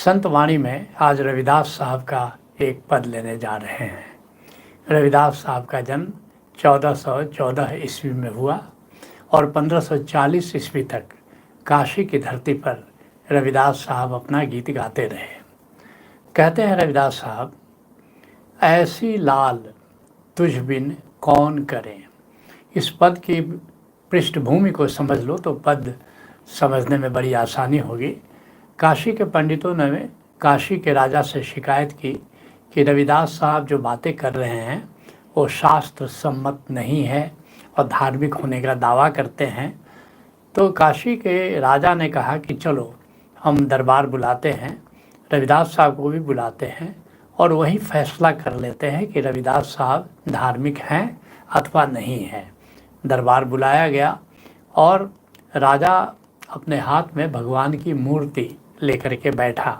संत वाणी में आज रविदास साहब का एक पद लेने जा रहे हैं। रविदास साहब का जन्म 1414 ईस्वी में हुआ और 1540 ईस्वी तक काशी की धरती पर रविदास साहब अपना गीत गाते रहे। कहते हैं रविदास साहब, ऐसी लाल तुझ बिन कौन करे। इस पद की पृष्ठभूमि को समझ लो तो पद समझने में बड़ी आसानी होगी। काशी के पंडितों ने काशी के राजा से शिकायत की कि रविदास साहब जो बातें कर रहे हैं वो शास्त्र सम्मत नहीं है और धार्मिक होने का दावा करते हैं। तो काशी के राजा ने कहा कि चलो हम दरबार बुलाते हैं, रविदास साहब को भी बुलाते हैं और वही फैसला कर लेते हैं कि रविदास साहब धार्मिक हैं अथवा नहीं हैं। दरबार बुलाया गया और राजा अपने हाथ में भगवान की मूर्ति लेकर के बैठा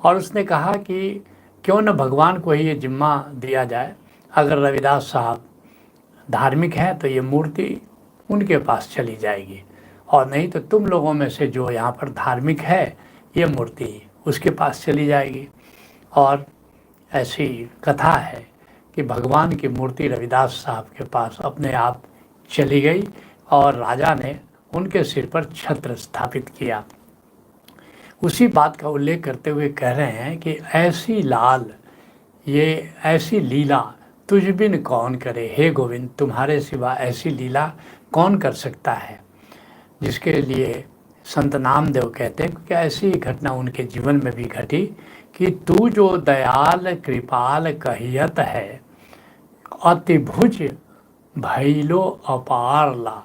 और उसने कहा कि क्यों न भगवान को ही ये जिम्मा दिया जाए, अगर रविदास साहब धार्मिक हैं तो ये मूर्ति उनके पास चली जाएगी और नहीं तो तुम लोगों में से जो यहाँ पर धार्मिक है ये मूर्ति उसके पास चली जाएगी। और ऐसी कथा है कि भगवान की मूर्ति रविदास साहब के पास अपने आप चली गई और राजा ने उनके सिर पर छत्र स्थापित किया। उसी बात का उल्लेख करते हुए कह रहे हैं कि ऐसी लाल, ये ऐसी लीला तुझ बिन कौन करे। हे गोविंद, तुम्हारे सिवा ऐसी लीला कौन कर सकता है। जिसके लिए संत नामदेव कहते हैं कि ऐसी घटना उनके जीवन में भी घटी कि तू जो दयाल कृपाल कहियत है, अतिभुज भैलो अपार ला।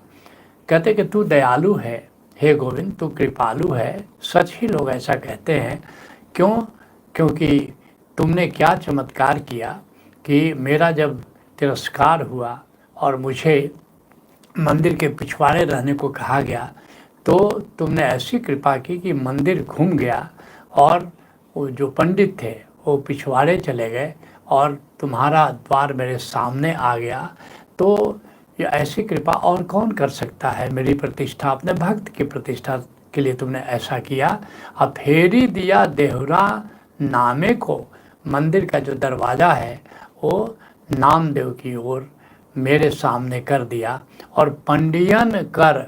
कहते कि तू दयालु है, हे गोविंद तू कृपालु है। सच ही लोग ऐसा कहते हैं। क्यों? क्योंकि तुमने क्या चमत्कार किया कि मेरा जब तिरस्कार हुआ और मुझे मंदिर के पिछवाड़े रहने को कहा गया तो तुमने ऐसी कृपा की कि मंदिर घूम गया और वो जो पंडित थे वो पिछवाड़े चले गए और तुम्हारा द्वार मेरे सामने आ गया। तो ये ऐसी कृपा और कौन कर सकता है। मेरी प्रतिष्ठा, अपने भक्त की प्रतिष्ठा के लिए तुमने ऐसा किया। अब फेरी दिया देहुरा नामे को। मंदिर का जो दरवाज़ा है वो नामदेव की ओर मेरे सामने कर दिया और पंडियन कर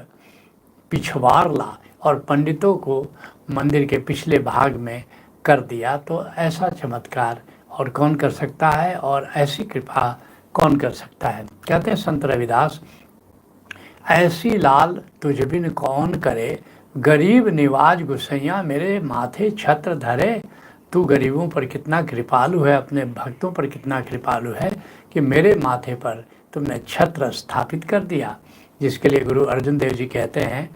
पिछवाड़ ला, और पंडितों को मंदिर के पिछले भाग में कर दिया। तो ऐसा चमत्कार और कौन कर सकता है और ऐसी कृपा कौन कर सकता है। कहते हैं संत रविदास, ऐसी लाल तुझ बिन कौन करे, गरीब निवाज गुसैया मेरे माथे छत्र धरे। तू गरीबों पर कितना कृपालु है, अपने भक्तों पर कितना कृपालु है कि मेरे माथे पर तुमने छत्र स्थापित कर दिया। जिसके लिए गुरु अर्जुन देव जी कहते हैं,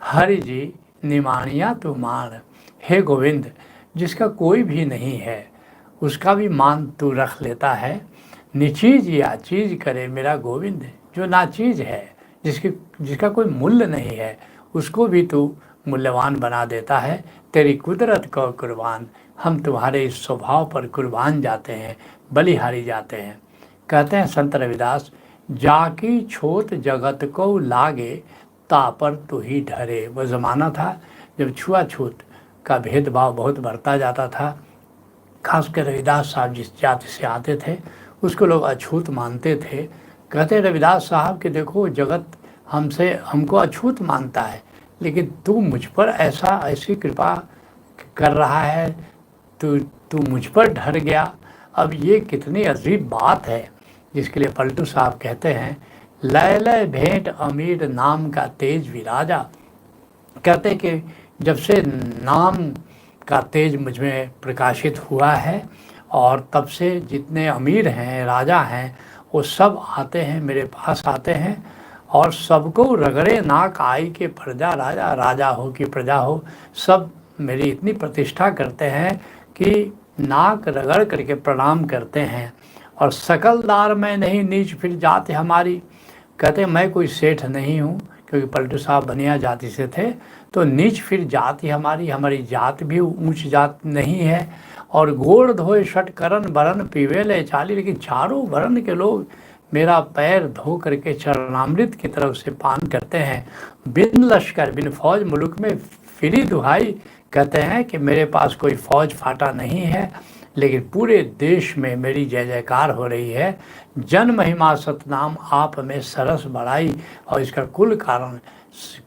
हरि जी निमानिया तू मान। हे गोविंद, जिसका कोई भी नहीं है उसका भी मान तू रख लेता है। निचीज या चीज करे मेरा गोविंद। जो नाचीज है, जिसका कोई मूल्य नहीं है, उसको भी तू मूल्यवान बना देता है। तेरी कुदरत को कुर्बान, हम तुम्हारे इस स्वभाव पर कुर्बान जाते हैं, बलिहारी जाते हैं। कहते हैं संत रविदास, जाकी छोट जगत को लागे तापर तू ही ढरे। वह ज़माना था जब छुआछूत का भेदभाव बहुत बढ़ता जाता था। खासकर रविदास साहब जिस जाति से आते थे उसको लोग अछूत मानते थे। कहते रविदास साहब कि देखो जगत हमको अछूत मानता है, लेकिन तू मुझ पर ऐसी कृपा कर रहा है, तू मुझ पर ढर गया। अब ये कितनी अजीब बात है। जिसके लिए पलटू साहब कहते हैं, लय लय भेंट अमीर नाम का तेज विराजा। कहते कि जब से नाम का तेज मुझ में प्रकाशित हुआ है और तब से जितने अमीर हैं, राजा हैं, वो सब आते हैं, मेरे पास आते हैं और सबको रगड़े नाक आई के प्रजा राजा। राजा हो कि प्रजा हो, सब मेरी इतनी प्रतिष्ठा करते हैं कि नाक रगड़ करके प्रणाम करते हैं। और सकलदार मैं नहीं, नीच फिर जाति हमारी। कहते मैं कोई सेठ नहीं हूँ, क्योंकि पलटू साहब बनिया जाति से थे। तो नीच फिर जाति हमारी जात भी ऊंच जात नहीं है। और गोड़ धोए षटकरण बरन पीवे ले चाली। लेकिन चारों वर्ण के लोग मेरा पैर धो करके चरणामृत की तरफ से पान करते हैं। बिन लश्कर बिन फौज मुल्क में फिरी दुहाई। कहते हैं कि मेरे पास कोई फौज फाटा नहीं है, लेकिन पूरे देश में मेरी जय जयकार हो रही है। जन महिमा सतनाम आप में सरस बढ़ाई, और इसका कुल कारण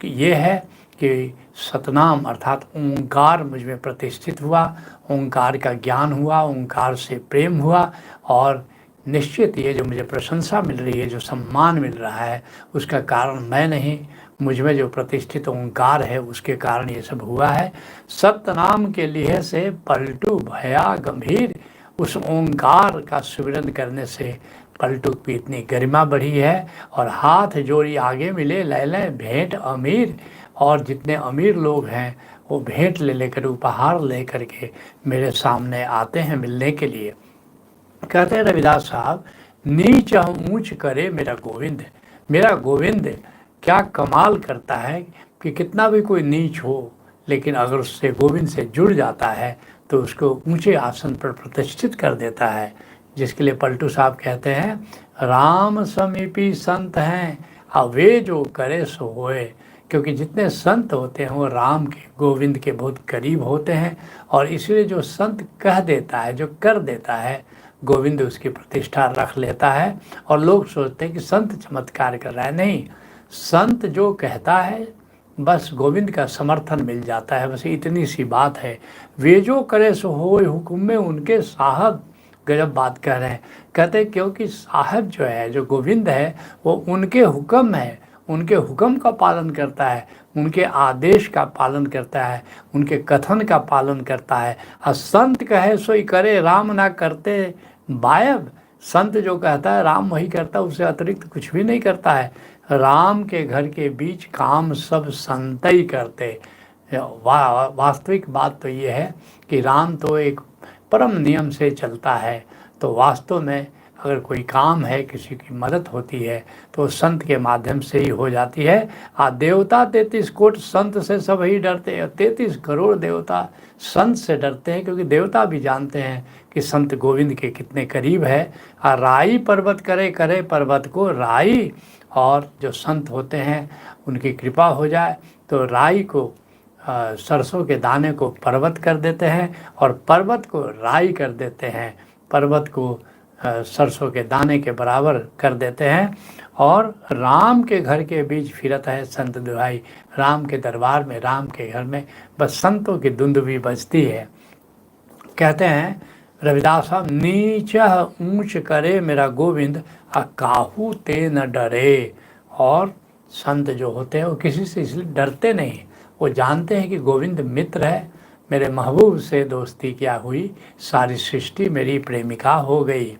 ये है कि सतनाम अर्थात ओंकार मुझ में प्रतिष्ठित हुआ, ओंकार का ज्ञान हुआ, ओंकार से प्रेम हुआ, और निश्चित ये जो मुझे प्रशंसा मिल रही है, जो सम्मान मिल रहा है, उसका कारण मैं नहीं, मुझ में जो प्रतिष्ठित ओंकार है उसके कारण ये सब हुआ है। सतनाम के लिए से पलटू भया गंभीर, उस ओंकार का सुमिरन करने से पलटू की इतनी गरिमा बढ़ी है। और हाथ जोड़ी आगे मिले ले लें भेंट अमीर, और जितने अमीर लोग हैं वो भेंट ले लेकर, उपहार ले करके मेरे सामने आते हैं मिलने के लिए। कहते हैं रविदास साहब, नीच ऊंच करे मेरा गोविंद। मेरा गोविंद क्या कमाल करता है कि कितना भी कोई नीच हो, लेकिन अगर उससे गोविंद से जुड़ जाता है तो उसको ऊंचे आसन पर प्रतिष्ठित कर देता है। जिसके लिए पलटू साहब कहते हैं, राम समीपी संत हैं अब वे जो करे सो होए। क्योंकि जितने संत होते हैं वो राम के, गोविंद के बहुत करीब होते हैं, और इसलिए जो संत कह देता है, जो कर देता है, गोविंद उसकी प्रतिष्ठा रख लेता है। और लोग सोचते हैं कि संत चमत्कार कर रहा है, नहीं, संत जो कहता है बस गोविंद का समर्थन मिल जाता है, बस इतनी सी बात है। वे जो करे सो होए हुक्म में उनके साहब, गजब बात कह रहे हैं। कहते हैं क्योंकि साहब जो है, जो गोविंद है, वो उनके हुक्म है, उनके हुक्म का पालन करता है, उनके आदेश का पालन करता है, उनके कथन का पालन करता है। और संत कहे सोई करे राम ना करते बायब। संत जो कहता है राम वही करता है, उससे अतिरिक्त कुछ भी नहीं करता है। राम के घर के बीच काम सब संत ही करते। वास्तविक बात तो ये है कि राम तो एक परम नियम से चलता है, तो वास्तव में अगर कोई काम है, किसी की मदद होती है, तो संत के माध्यम से ही हो जाती है। देवता 33 कोट संत से सब ही डरते हैं। 33 करोड़ देवता संत से डरते हैं, क्योंकि देवता भी जानते हैं कि संत गोविंद के कितने करीब है। राई पर्वत करे करे पर्वत को राई, और जो संत होते हैं उनकी कृपा हो जाए तो राई को, सरसों के दाने को पर्वत कर देते हैं, और पर्वत को राई कर देते हैं, पर्वत को सरसों के दाने के बराबर कर देते हैं। और राम के घर के बीच फिरत है संत दुहाई। राम के दरबार में, राम के घर में बस संतों की धुंध भी बजती है। कहते हैं रविदास साहब, नीचा ऊंच करे मेरा गोविंद काहू ते न डरे। और संत जो होते हैं वो किसी से इसलिए डरते नहीं, वो जानते हैं कि गोविंद मित्र है, मेरे महबूब से दोस्ती क्या हुई, सारी सृष्टि मेरी प्रेमिका हो गई।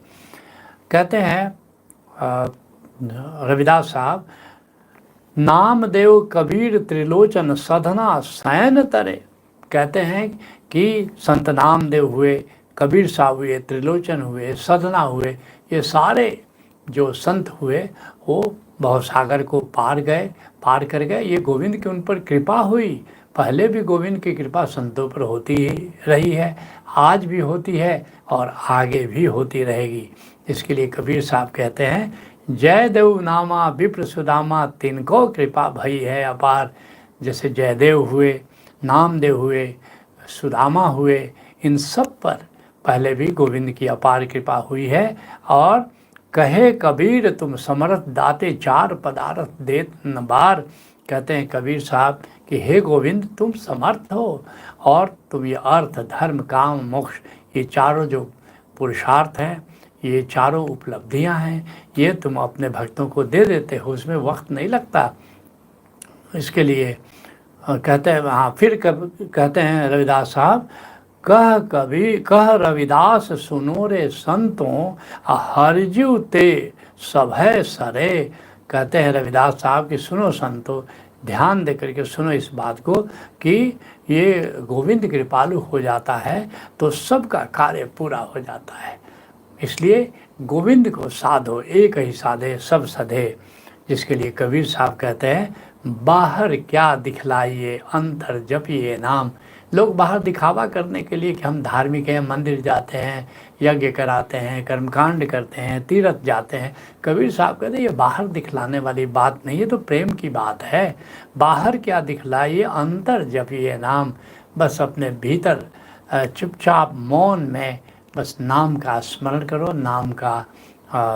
कहते हैं रविदास साहब, नामदेव कबीर त्रिलोचन सधना सैन तरे। कहते हैं कि संत नामदेव हुए, कबीर साहब हुए, त्रिलोचन हुए, सधना हुए, ये सारे जो संत हुए वो भवसागर को पार कर गए। ये गोविंद की उन पर कृपा हुई। पहले भी गोविंद की कृपा संतों पर होती ही रही है, आज भी होती है और आगे भी होती रहेगी। इसके लिए कबीर साहब कहते हैं, जयदेव नामा विप्र सुदामा तिनको कृपा भई है अपार। जैसे जयदेव हुए, नामदेव हुए, सुदामा हुए, इन सब पर पहले भी गोविंद की अपार कृपा हुई है। और कहे कबीर तुम समर्थ दाते चार पदार्थ देत न बार। कहते हैं कबीर साहब कि हे गोविंद तुम समर्थ हो, और तुम ये अर्थ धर्म काम मोक्ष, ये चारों जो पुरुषार्थ हैं, ये चारों उपलब्धियां हैं, ये तुम अपने भक्तों को दे देते हो, उसमें वक्त नहीं लगता। इसके लिए कहते हैं, हाँ, फिर कहते हैं रविदास साहब, कह रविदास सुनो रे संतों हरजू ते सभय सरे। कहते हैं रविदास साहब कि सुनो संतों, ध्यान दे करके सुनो इस बात को कि ये गोविंद कृपालु हो जाता है तो सबका कार्य पूरा हो जाता है। इसलिए गोविंद को साधो, एक ही साधे सब सधे। जिसके लिए कबीर साहब कहते हैं, बाहर क्या दिखलाइए अंतर जपिए नाम। लोग बाहर दिखावा करने के लिए कि हम धार्मिक हैं, मंदिर जाते हैं, यज्ञ कराते हैं, कर्मकांड करते हैं, तीर्थ जाते हैं। कबीर साहब कहते हैं ये बाहर दिखलाने वाली बात नहीं है, तो प्रेम की बात है। बाहर क्या दिखलाइए अंतर जपिए नाम। बस अपने भीतर चुपचाप मौन में बस नाम का स्मरण करो, नाम का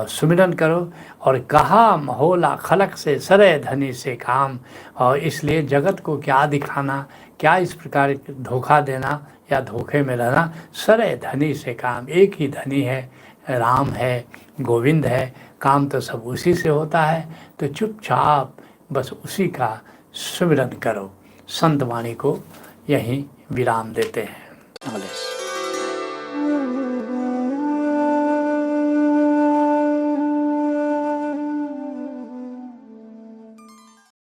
सुमिरन करो। और कहा महोला खलक से सरे धनी से काम। और इसलिए जगत को क्या दिखाना, क्या इस प्रकार धोखा देना या धोखे में रहना। सरे धनी से काम, एक ही धनी है, राम है, गोविंद है, काम तो सब उसी से होता है। तो चुपचाप बस उसी का सुमिरन करो। संत वाणी को यहीं विराम देते हैं।